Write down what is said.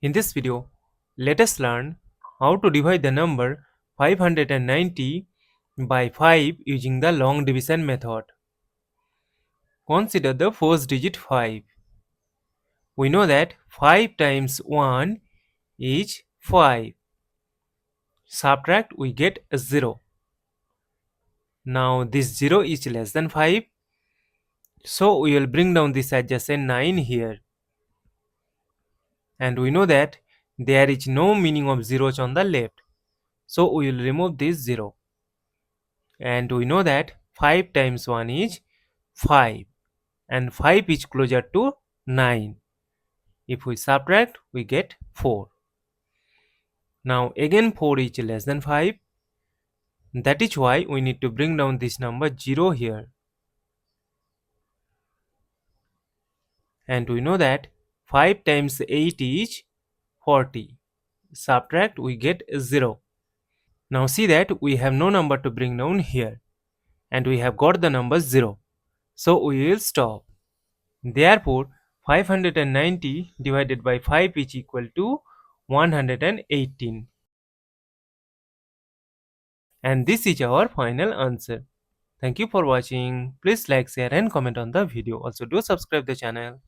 In this video, let us learn how to divide the number 590 by 5 using the long division method. Consider the first digit 5. We know that 5 times 1 is 5. Subtract, we get a 0. Now this 0 is less than 5. So we will bring down this adjacent 9 here. And we know that there is no meaning of zeros on the left. So we will remove this 0. And we know that 5 times 1 is 5. And 5 is closer to 9. If we subtract, we get 4. Now again 4 is less than 5. That is why we need to bring down this number 0 here. And we know that 5 times 8 is 40. Subtract, we get 0. Now see that we have no number to bring down here. And we have got the number 0. So we will stop. Therefore, 590 divided by 5 is equal to 118. And this is our final answer. Thank you for watching. Please like, share and comment on the video. Also do subscribe the channel.